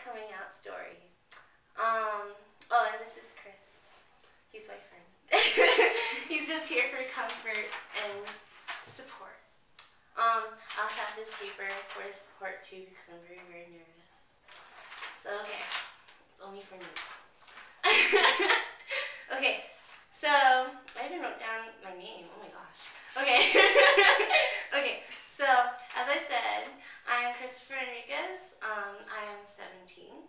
coming out story. Oh, and this is Chris. He's my friend. He's just here for comfort and support. I also have this paper for support too because I'm very, very nervous. So, okay. It's only for nerves. Okay. So, I even wrote down my name. Oh my gosh. Okay. Okay. So, as I said, I'm Christopher Enriquez. I am 17.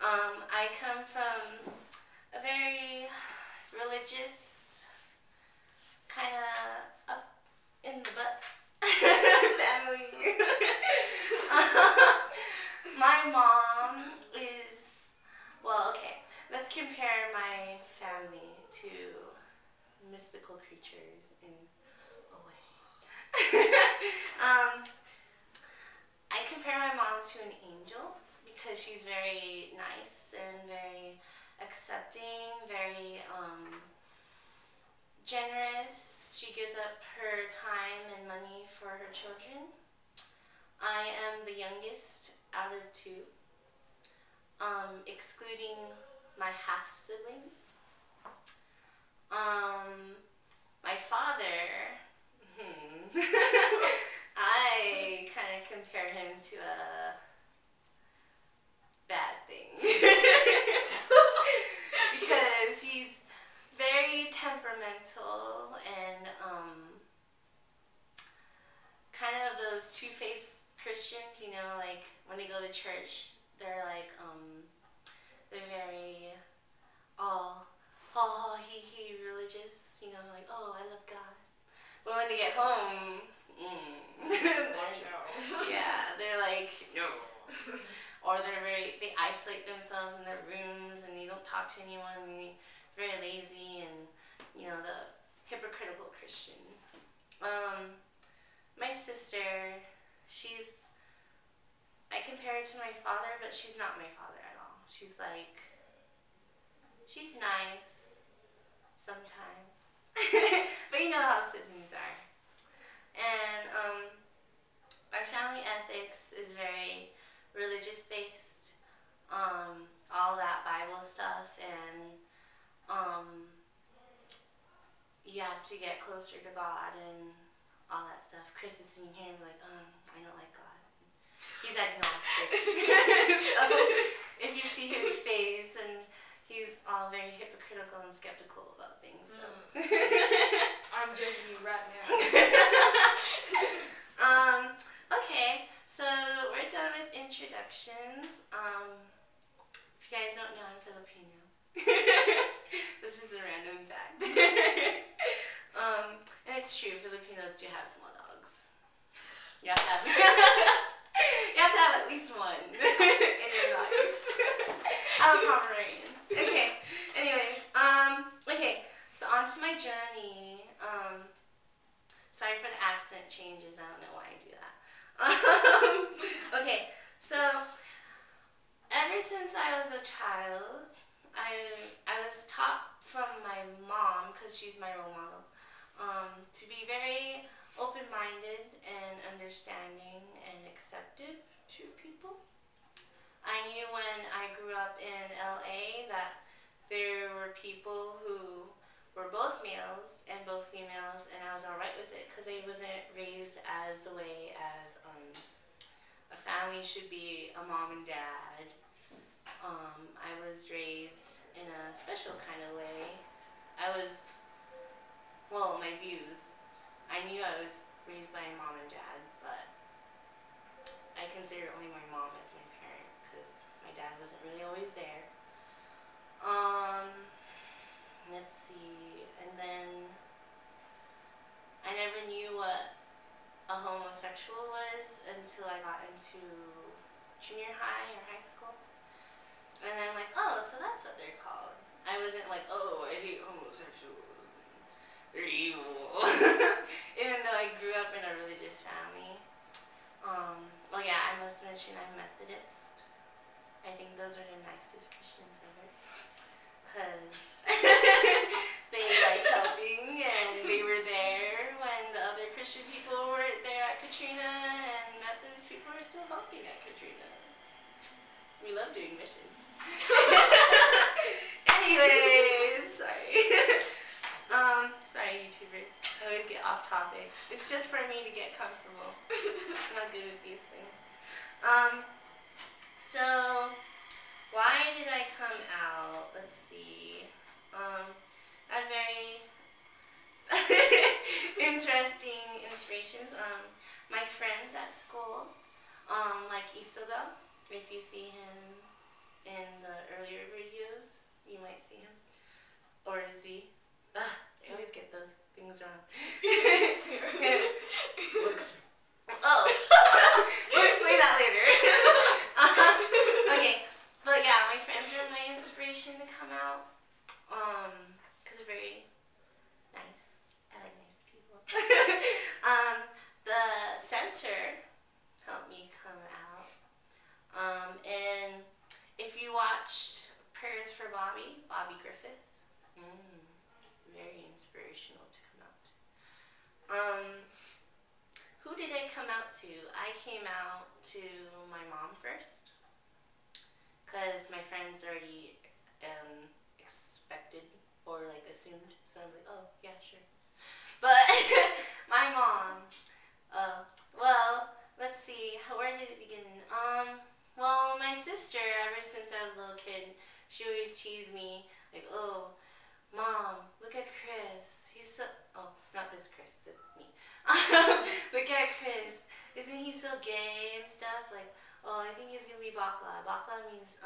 I come from a very religious, kind of up in the butt family. My mom is, well, okay, let's compare my family to mystical creatures in a way. I compare my mom to an angel because she's very nice and very accepting, very generous. She gives up her time and money for her children. I am the youngest out of two, excluding my half-siblings. My father, I kind of compare him to a bad thing. Because he's very temperamental and kind of those two-faced Christians, you know, like when they go to church, they're like, they're very, he religious, you know, like, oh, I love God. But when they get home, yeah, they're like, no. Or they isolate themselves in their rooms and they don't talk to anyone, and they're very lazy and, you know, the hypocritical Christian. My sister, I compare her to my father, but she's not my father at all. She's nice sometimes. But you know how siblings are. And our family ethics is very religious based. All that Bible stuff, and you have to get closer to God and all that stuff. Chris is sitting here and be like, I don't like God. He's agnostic. So if you see his face, and he's all very hypocritical and skeptical about things. So. I'm judging you right now. Okay, so we're done with introductions. If you guys don't know, I'm Filipino. This is a random fact. And it's true, Filipinos do have small dogs. You have to have, you have to have at least one in your life. I'm a Pomeranian. Okay, anyways, okay, so on to my journey. Sorry for the accent changes, I don't know why I do that. Okay, so ever since I was a child, I was taught from my mom, because she's my role model, to be very open-minded and understanding and acceptive to people. I knew when I grew up in LA that there were people who were both males and both females, and I was alright with it because I wasn't raised as the way as a family should be, a mom and dad. I was raised in a special kind of way. My views, I knew I was raised by a mom and dad, but I consider only my mom as my parent because my dad wasn't really always there. Let's see, and then I never knew what a homosexual was until I got into junior high or high school. And then I'm like, oh, so that's what they're called. I wasn't like, oh, I hate homosexuals, they're evil. Even though I grew up in a religious family. Well, yeah, I must mention I'm Methodist. I think those are the nicest Christians ever. Because they like helping, and they were there when the other Christian people weren't there at Katrina, and Methodist people were still helping at Katrina. We love doing missions. Anyways, sorry. Sorry, YouTubers. I always get off topic. It's just for me to get comfortable. I'm not good with these things. So why did I come out? Let's see. I had very interesting inspirations. My friends at school, like Isabel, if you see him in the earlier videos, you might see him. Or Z. I always get those things wrong. Oh. We'll explain that later. Okay. But yeah, my friends were my inspiration to come out. Because they're very nice. I like nice people. The center helped me come out. And if you watched Prayers for Bobby Griffith, very inspirational to come out. Who did I come out to? I came out to my mom first, because my friends already expected or like assumed, so I'm like, oh yeah, sure. But my mom, well, let's see, where did it begin? Well, my sister, ever since I was a little kid, she always teased me, like, oh, Mom, look at Chris. He's so, oh, not this Chris, me. Look at Chris. Isn't he so gay and stuff? Like, oh, I think he's going to be bakla. Bakla means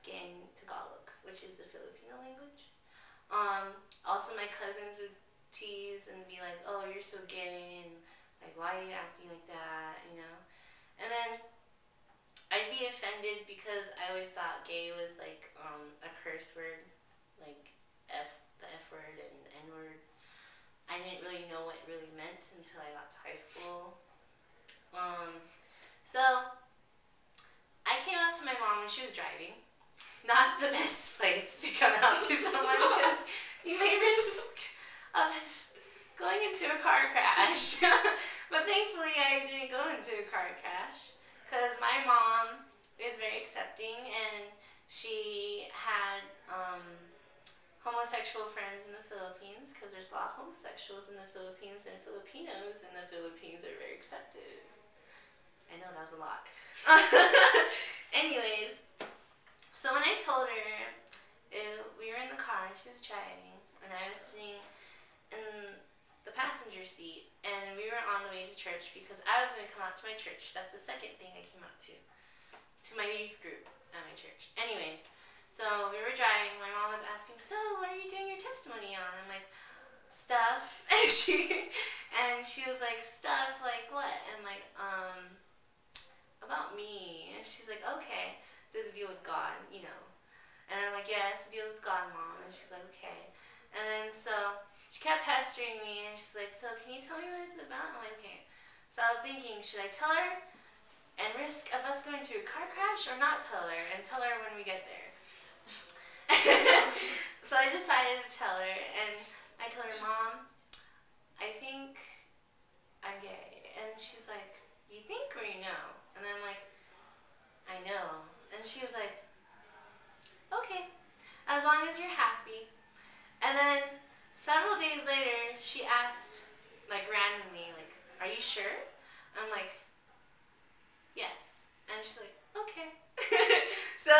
gay in Tagalog, which is the Filipino language. Also, my cousins would tease and be like, oh, you're so gay, and like, why are you acting like that, you know? And then I'd be offended because I always thought gay was like a curse word, like the F word and N word. I didn't really know what it really meant until I got to high school. So I came out to my mom when she was driving. Not the best place to come out to someone because you may risk of going into a car crash. But thankfully I didn't go into a car crash because my mom is very accepting and she had homosexual friends in the Philippines because there's a lot of homosexuals in the Philippines and Filipinos in the Philippines are very accepted. I know that was a lot. Anyways, so when I told her, we were in the car and she was driving and I was sitting in the passenger seat and we were on the way to church because I was going to come out to my church. That's the second thing I came out to my youth group at my church. Anyways, so we were driving, my mom was asking, so what are you doing your testimony on? I'm like, stuff. And she was like, stuff, like what? I'm like, about me. And she's like, okay, does it deal with God, you know? And I'm like, yes, it deals with God, Mom. And she's like, okay. And then so she kept pestering me and she's like, so can you tell me what it's about? I'm like, okay. So I was thinking, should I tell her and risk of us going to a car crash or not tell her and tell her when we get there? So I decided to tell her, and I told her, Mom, I think I'm gay. And she's like, you think or you know? And I'm like, I know. And she was like, okay, as long as you're happy. And then several days later, she asked, like randomly, like, are you sure? I'm like, yes. And she's like, okay. So